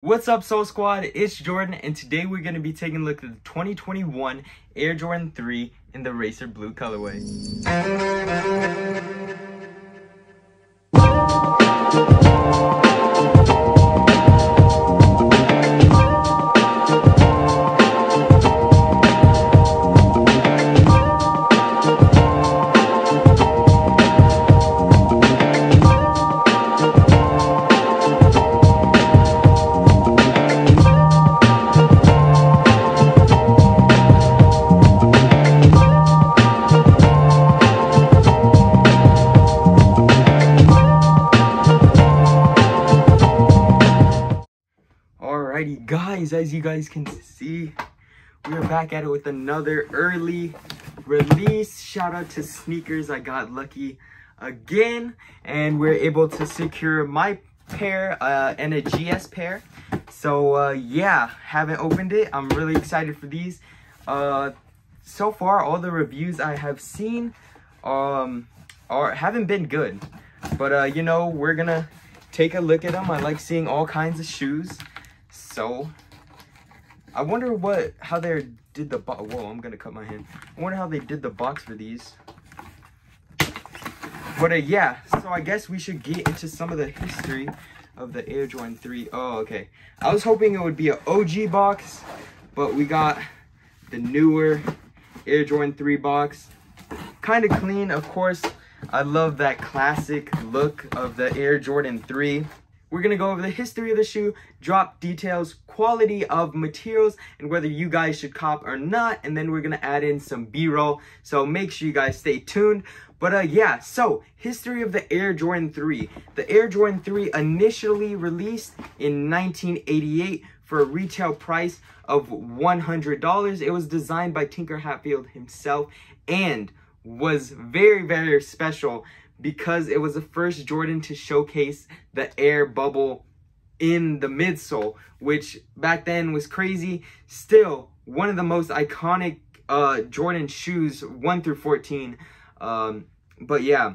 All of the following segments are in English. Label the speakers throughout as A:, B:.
A: What's up, Soul Squad? It's Jordan, and today we're going to be taking a look at the 2021 Air Jordan 3 in the Racer Blue colorway. Alrighty guys, as you guys can see, we're back at it with another early release. Shout out to Sneakers. I got lucky again and we're able to secure my pair and a GS pair. So yeah, haven't opened it. I'm really excited for these. So far all the reviews I have seen haven't been good, but you know, we're gonna take a look at them. I like seeing all kinds of shoes. So, I wonder how they did the box. Whoa, I'm gonna cut my hand. I wonder how they did the box for these. But yeah, so I guess we should get into some of the history of the Air Jordan 3. Oh, okay. I was hoping it would be an OG box, but we got the newer Air Jordan 3 box. Kind of clean, of course. I love that classic look of the Air Jordan 3. We're going to go over the history of the shoe, drop details, quality of materials, and whether you guys should cop or not. And then we're going to add in some B-roll. So make sure you guys stay tuned. But yeah, so history of the Air Jordan 3. The Air Jordan 3 initially released in 1988 for a retail price of $100. It was designed by Tinker Hatfield himself and was very, very special because it was the first Jordan to showcase the air bubble in the midsole, which back then was crazy. Still, one of the most iconic Jordan shoes, 1 through 14. But yeah,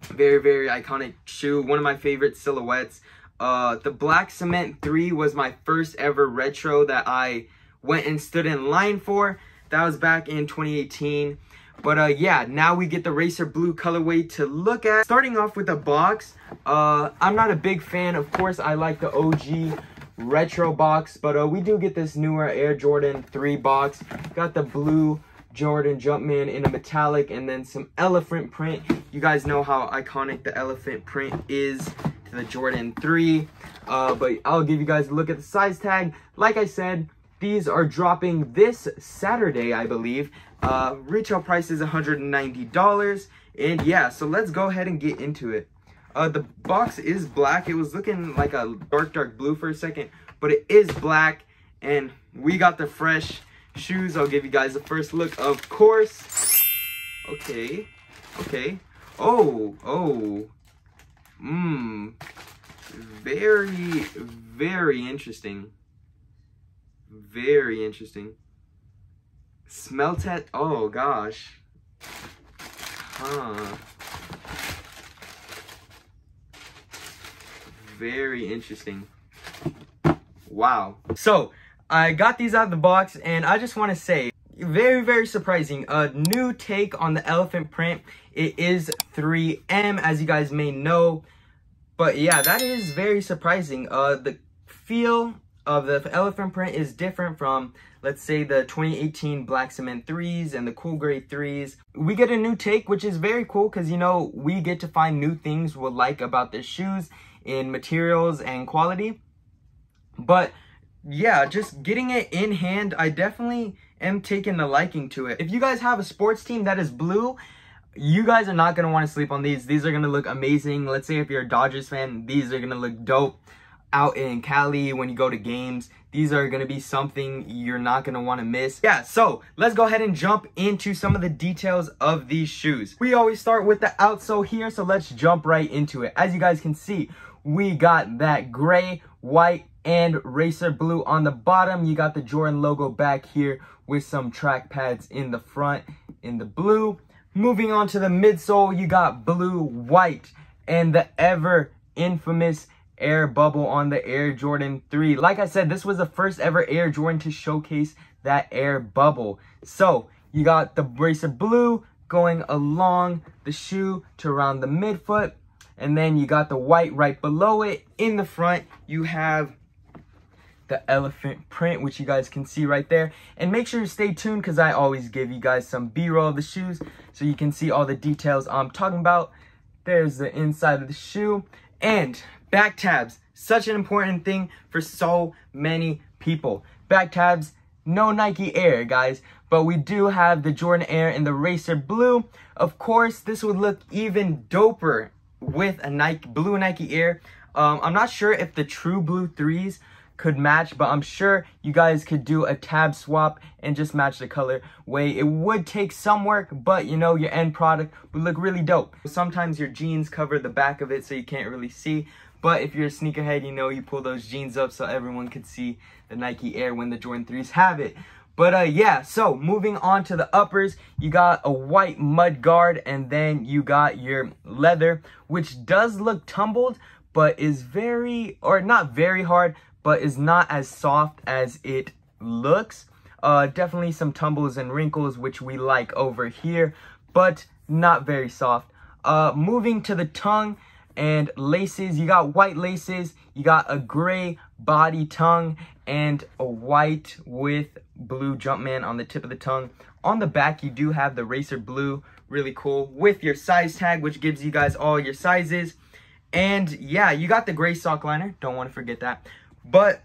A: very, very iconic shoe. One of my favorite silhouettes. The Black Cement 3 was my first ever retro that I went and stood in line for. That was back in 2018. But yeah, now we get the Racer Blue colorway to look at. Starting off with the box, I'm not a big fan. Of course, I like the OG retro box, but we do get this newer Air Jordan 3 box. Got the blue Jordan Jumpman in a metallic and then some elephant print. You guys know how iconic the elephant print is to the Jordan 3. But I'll give you guys a look at the size tag. Like I said, these are dropping this Saturday, I believe. Retail price is $190. And yeah, so let's go ahead and get into it. The box is black. It was looking like a dark blue for a second, but it is black. And we got the fresh shoes. I'll give you guys the first look, of course. Okay. Very, very interesting. Very interesting. Smell test. Oh gosh. Very interesting. Wow. So I got these out of the box and I just want to say, very, very surprising. A new take on the elephant print. It is 3M, as you guys may know. But yeah, that is very surprising. The feel of the elephant print is different from, let's say, the 2018 Black Cement 3s and the Cool Gray 3s. We get a new take, which is very cool because, you know, we get to find new things we'll like about the shoes in materials and quality. But yeah, just getting it in hand, I definitely am taking a liking to it. If you guys have a sports team that is blue, you guys are not going to want to sleep on these. These are going to look amazing. Let's say if you're a Dodgers fan, these are going to look dope out in Cali when you go to games. These are going to be something you're not going to want to miss. Yeah, so let's go ahead and jump into some of the details of these shoes. We always start with the outsole here, so let's jump right into it. As you guys can see, we got that gray, white, and Racer Blue on the bottom. You got the Jordan logo back here with some track pads in the front in the blue. Moving on to the midsole, you got blue, white, and the ever infamous air bubble on the Air Jordan 3. Like I said, this was the first ever Air Jordan to showcase that air bubble. So you got the Racer Blue going along the shoe to around the midfoot, and then you got the white right below it. In the front, you have the elephant print, which you guys can see right there. And make sure to stay tuned, because I always give you guys some B-roll of the shoes so you can see all the details I'm talking about. There's the inside of the shoe. And back tabs, such an important thing for so many people. Back tabs, no Nike Air, guys, but we do have the Jordan Air in the Racer Blue. Of course, this would look even doper with a blue Nike Air. I'm not sure if the true blue 3s could match, but I'm sure you guys could do a tab swap and just match the colorway. It would take some work, but you know, your end product would look really dope. Sometimes your jeans cover the back of it so you can't really see, but if you're a sneakerhead, you know, you pull those jeans up so everyone could see the Nike Air when the Jordan 3s have it. But yeah, so moving on to the uppers, you got a white mud guard, and then you got your leather, which does look tumbled, but is not very hard, but is not as soft as it looks. Definitely some tumbles and wrinkles, which we like over here, but not very soft. Moving to the tongue and laces, you got white laces, you got a gray body tongue, and a white with blue Jumpman on the tip of the tongue. On the back, you do have the Racer Blue, really cool, with your size tag, which gives you guys all your sizes. And yeah, you got the gray sock liner, don't want to forget that. But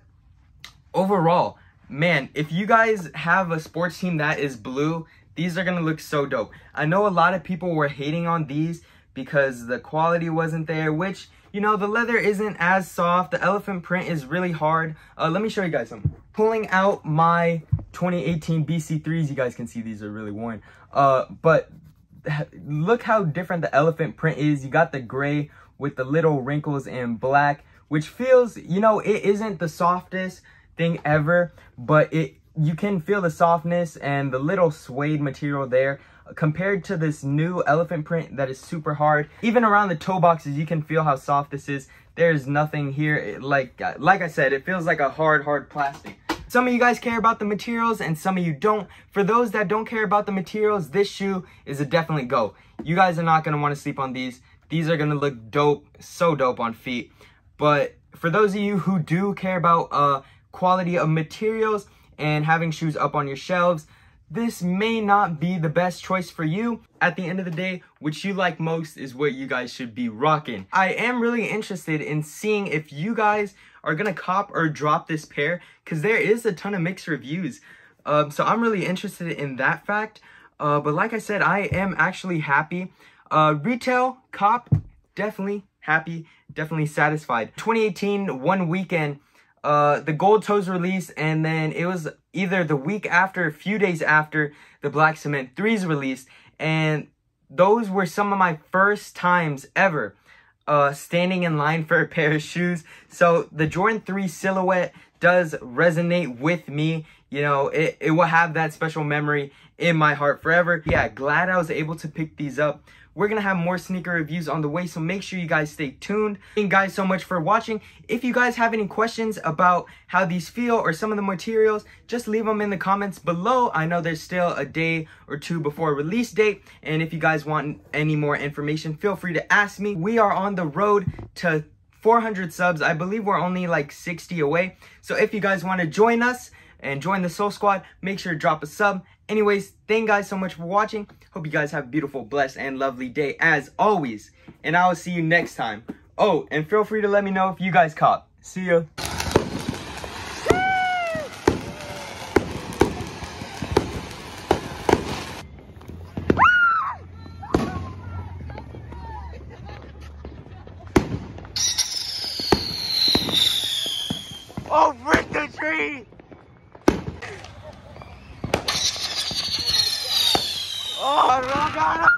A: overall, man, if you guys have a sports team that is blue, these are gonna look so dope. I know a lot of people were hating on these because the quality wasn't there, which, you know, the leather isn't as soft. The elephant print is really hard. Let me show you guys some. Pulling out my 2018 BC3s, you guys can see these are really worn. But look how different the elephant print is. You got the gray with the little wrinkles and black, which feels, you know, it isn't the softest thing ever, but you can feel the softness and the little suede material there compared to this new elephant print that is super hard. Even around the toe boxes, you can feel how soft this is. There's nothing here. Like I said, it feels like a hard plastic. Some of you guys care about the materials and some of you don't. For those that don't care about the materials, this shoe is a definitely go. You guys are not going to want to sleep on these. These are going to look dope, so dope on feet. But for those of you who do care about quality of materials and having shoes up on your shelves, this may not be the best choice for you. At the end of the day, what you like most is what you guys should be rocking. I am really interested in seeing if you guys are gonna cop or drop this pair, because there is a ton of mixed reviews. So I'm really interested in that fact. But like I said, I am actually happy. Retail, cop, definitely happy, definitely satisfied. 2018, one weekend, the gold toes released, and then it was either the week after, a few days after, the Black Cement 3s released, and those were some of my first times ever standing in line for a pair of shoes. So the Jordan 3 silhouette does resonate with me. You know, it will have that special memory in my heart forever. Yeah, glad I was able to pick these up. We're going to have more sneaker reviews on the way, so make sure you guys stay tuned. Thank you guys so much for watching. If you guys have any questions about how these feel or some of the materials, just leave them in the comments below. I know there's still a day or two before release date, and if you guys want any more information, feel free to ask me. We are on the road to 400 subs. I believe we're only like 60 away. So if you guys want to join us and join the Soul Squad, make sure to drop a sub. Anyways, thank you guys so much for watching. Hope you guys have a beautiful, blessed, and lovely day as always. And I will see you next time. Oh, and feel free to let me know if you guys cop. See ya. Oh, frick the tree! Oh, God.